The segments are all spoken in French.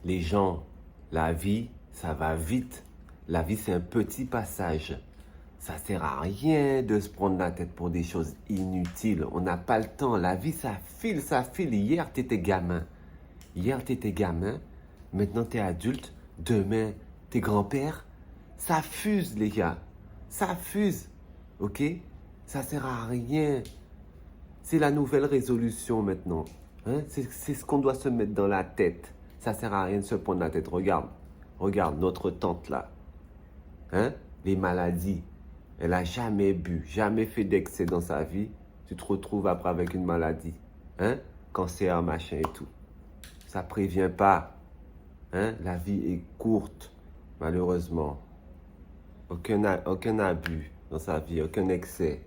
Les gens, la vie, ça va vite. La vie, c'est un petit passage. Ça sert à rien de se prendre la tête pour des choses inutiles. On n'a pas le temps. La vie, ça file, ça file. Hier, tu étais gamin. Hier, tu étais gamin. Maintenant, tu es adulte. Demain, tu es grand-père. Ça fuse, les gars. Ça fuse. OK? Ça sert à rien. C'est la nouvelle résolution maintenant. Hein? C'est ce qu'on doit se mettre dans la tête. Ça sert à rien de se prendre la tête. Regarde. Regarde notre tante là. Hein? Les maladies. Elle n'a jamais bu, jamais fait d'excès dans sa vie. Tu te retrouves après avec une maladie. Hein? Cancer, machin et tout. Ça ne prévient pas. Hein? La vie est courte, malheureusement. Aucun abus dans sa vie, aucun excès.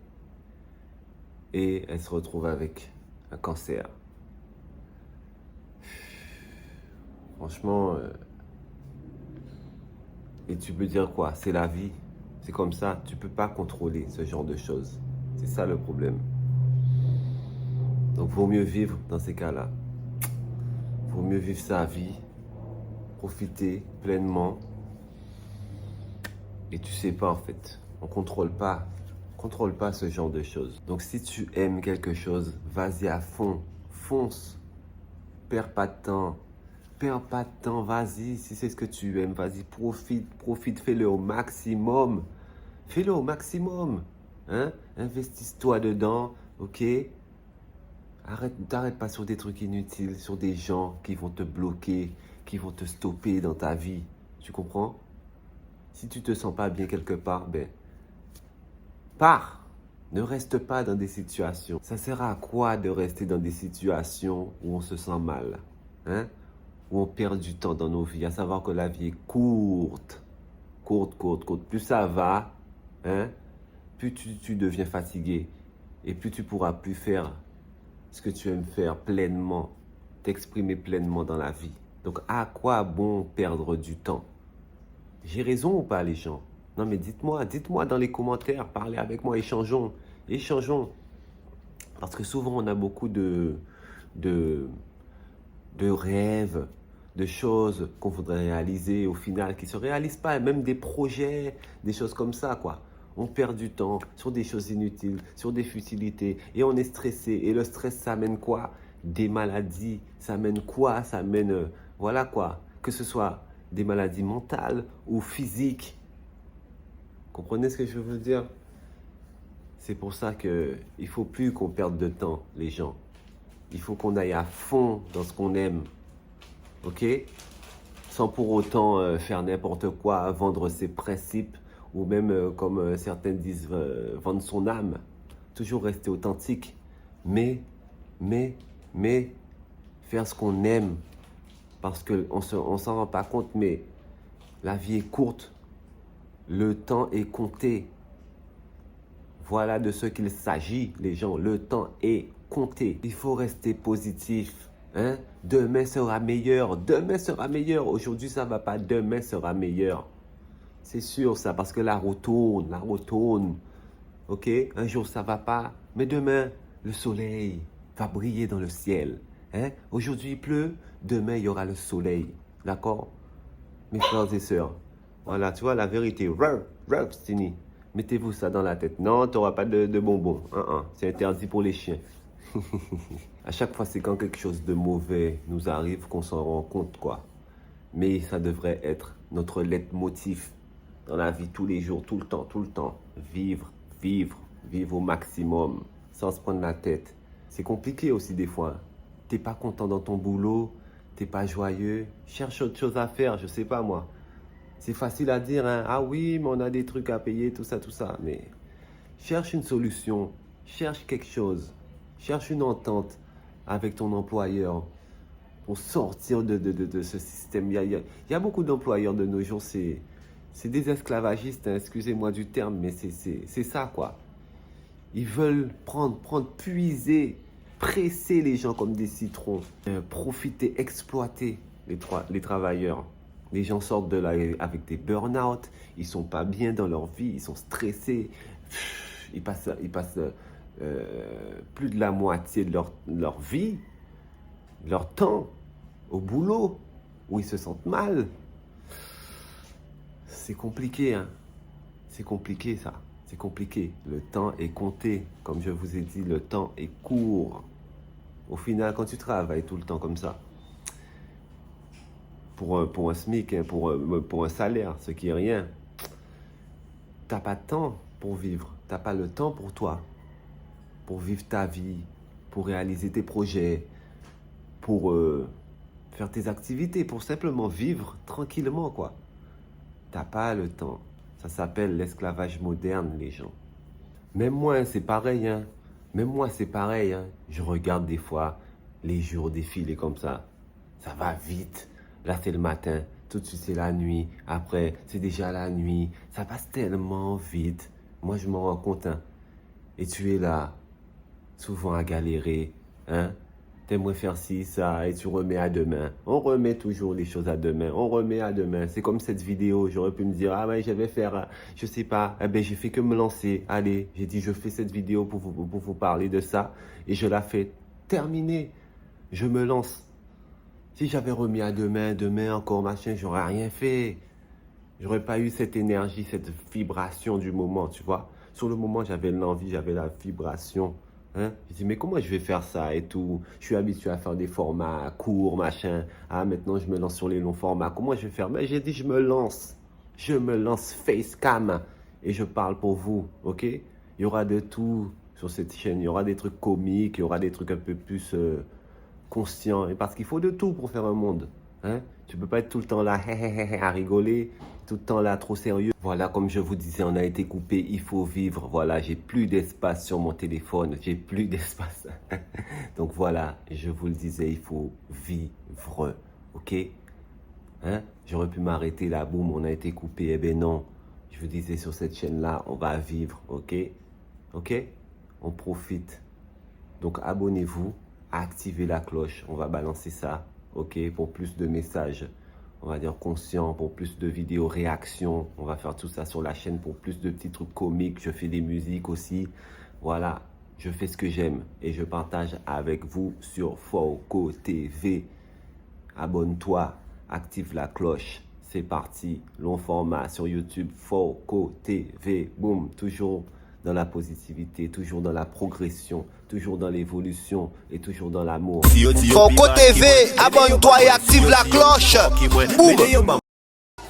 Et elle se retrouve avec un cancer. Franchement, et tu peux dire quoi? C'est la vie. C'est comme ça. Tu ne peux pas contrôler ce genre de choses. C'est ça le problème. Donc, vaut mieux vivre dans ces cas-là. Vaut mieux vivre sa vie, profiter pleinement. Et tu sais pas en fait. On contrôle pas ce genre de choses. Donc, si tu aimes quelque chose, vas-y à fond. Fonce. Perds pas de temps. Perds pas de temps, vas-y, si c'est ce que tu aimes, vas-y, profite, fais-le au maximum. Fais-le au maximum. Hein? Investis-toi dedans, ok? T'arrêtes pas sur des trucs inutiles, sur des gens qui vont te bloquer, qui vont te stopper dans ta vie. Tu comprends? Si tu te sens pas bien quelque part, ben, pars. Ne reste pas dans des situations. Ça sert à quoi de rester dans des situations où on se sent mal? Hein? Où on perd du temps dans nos vies, à savoir que la vie est courte. Courte. Plus ça va, hein, plus tu deviens fatigué et plus tu pourras plus faire ce que tu aimes faire pleinement, t'exprimer pleinement dans la vie. Donc, à quoi bon perdre du temps? J'ai raison ou pas, les gens? Non, mais dites-moi dans les commentaires, parlez avec moi, échangeons. Parce que souvent, on a beaucoup de rêves, de choses qu'on voudrait réaliser au final qui ne se réalisent pas, et même des projets, des choses comme ça, quoi. On perd du temps sur des choses inutiles, sur des futilités, et on est stressé. Et le stress, ça amène quoi? Des maladies. Ça amène quoi? Ça amène, voilà quoi, que ce soit des maladies mentales ou physiques. Comprenez ce que je veux dire? C'est pour ça qu'il ne faut plus qu'on perde de temps, les gens. Il faut qu'on aille à fond dans ce qu'on aime. Ok? Sans pour autant faire n'importe quoi, vendre ses principes, ou même, comme certains disent, vendre son âme. Toujours rester authentique. Mais, faire ce qu'on aime. Parce qu'on s'en rend pas compte, mais la vie est courte. Le temps est compté. Voilà de ce qu'il s'agit, les gens. Le temps est compté. Il faut rester positif. Hein? Demain sera meilleur. Demain sera meilleur. Aujourd'hui, ça ne va pas. Demain sera meilleur. C'est sûr, ça, parce que la roue tourne. OK? Un jour, ça ne va pas. Mais demain, le soleil va briller dans le ciel. Hein? Aujourd'hui, il pleut. Demain, il y aura le soleil. D'accord? Mes frères et sœurs. Voilà, tu vois la vérité. Stini. Mettez-vous ça dans la tête. Non, tu n'auras pas de bonbons. C'est interdit pour les chiens. À chaque fois, c'est quand quelque chose de mauvais nous arrive qu'on s'en rend compte, quoi. Mais ça devrait être notre leitmotiv dans la vie, tous les jours, tout le temps. Vivre au maximum, sans se prendre la tête. C'est compliqué aussi des fois. T'es pas content dans ton boulot, t'es pas joyeux. Cherche autre chose à faire, je sais pas moi. C'est facile à dire, hein. Ah oui, mais on a des trucs à payer, tout ça. Mais cherche une solution, cherche quelque chose, cherche une entente avec ton employeur pour sortir de ce système. Il y a beaucoup d'employeurs de nos jours, c'est des esclavagistes, hein, excusez-moi du terme, mais c'est ça, quoi. Ils veulent prendre, puiser, presser les gens comme des citrons, profiter, exploiter les travailleurs. Les gens sortent de là avec des burn-out, ils sont pas bien dans leur vie, ils sont stressés, ils passent plus de la moitié de leur vie, leur temps au boulot. où ils se sentent mal. C'est compliqué, hein. C'est compliqué, ça. C'est compliqué. Le temps est compté. Comme je vous ai dit, le temps est court. Au final, quand tu travailles tout le temps comme ça, pour un SMIC, hein, pour un salaire, ce qui est rien, t'as pas de temps pour vivre. T'as pas le temps pour toi, pour vivre ta vie, pour réaliser tes projets, pour faire tes activités, pour simplement vivre tranquillement, quoi. T'as pas le temps. Ça s'appelle l'esclavage moderne, les gens. Même moi, c'est pareil, hein. Même moi, c'est pareil, hein. Je regarde des fois les jours défiler comme ça. Ça va vite. Là, c'est le matin. Tout de suite, c'est la nuit. Après, c'est déjà la nuit. Ça passe tellement vite. Moi, je m'en rends compte, hein. Et tu es là, souvent à galérer, hein. T'aimerais faire ci, ça, et tu remets à demain. On remet toujours les choses à demain. On remet à demain. C'est comme cette vidéo. J'aurais pu me dire, ah ouais, je vais faire, je sais pas. Eh ben, j'ai fait que me lancer. Allez, j'ai dit, je fais cette vidéo pour vous parler de ça. Et je la fais terminer. Je me lance. Si j'avais remis à demain, demain encore, machin, j'aurais rien fait. J'aurais pas eu cette énergie, cette vibration du moment, tu vois. Sur le moment, j'avais l'envie, j'avais la vibration. Hein? Je dis, mais comment je vais faire ça et tout? Je suis habitué à faire des formats courts, machin. Ah, maintenant, je me lance sur les longs formats. Comment je vais faire? Mais j'ai dit, je me lance. Je me lance facecam. Et je parle pour vous, ok? Il y aura de tout sur cette chaîne. Il y aura des trucs comiques, il y aura des trucs un peu plus conscients. Et parce qu'il faut de tout pour faire un monde. Hein? Tu peux pas être tout le temps là, à rigoler, tout le temps là, trop sérieux. Voilà, comme je vous disais, on a été coupé, il faut vivre. Voilà, j'ai plus d'espace sur mon téléphone, j'ai plus d'espace. Donc voilà, je vous le disais, il faut vivre, ok? Hein? J'aurais pu m'arrêter là, boum, on a été coupé. Eh ben non, je vous disais sur cette chaîne-là, on va vivre, ok? Ok? On profite. Donc abonnez-vous, activez la cloche, on va balancer ça. Ok, pour plus de messages, on va dire conscients, pour plus de vidéos réactions. On va faire tout ça sur la chaîne pour plus de petits trucs comiques. Je fais des musiques aussi. Voilà, je fais ce que j'aime et je partage avec vous sur Foco TV. Abonne-toi, active la cloche. C'est parti, long format sur YouTube, Foco TV. Boum, toujours dans la positivité, toujours dans la progression, toujours dans l'évolution et toujours dans l'amour. Foco TV, abonne-toi et active la cloche. Boum.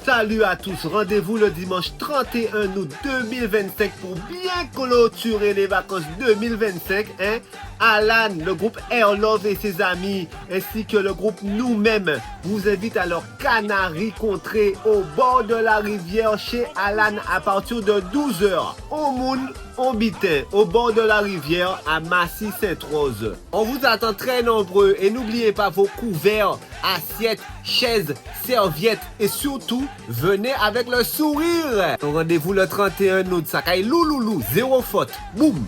Salut à tous, rendez-vous le dimanche 31 août 2025 pour bien clôturer les vacances 2025. Hein? Alan, le groupe Air Love et ses amis, ainsi que le groupe Nous-mêmes, vous invitent à leur Canaries Contrée au bord de la rivière chez Alan à partir de 12h. Au Moon, on bitait, au bord de la rivière à Massy-Sainte-Rose. On vous attend très nombreux et n'oubliez pas vos couverts, assiettes, chaises, serviettes et surtout, venez avec le sourire. Rendez-vous le 31 août, ça caille louloulou, zéro faute. Boum!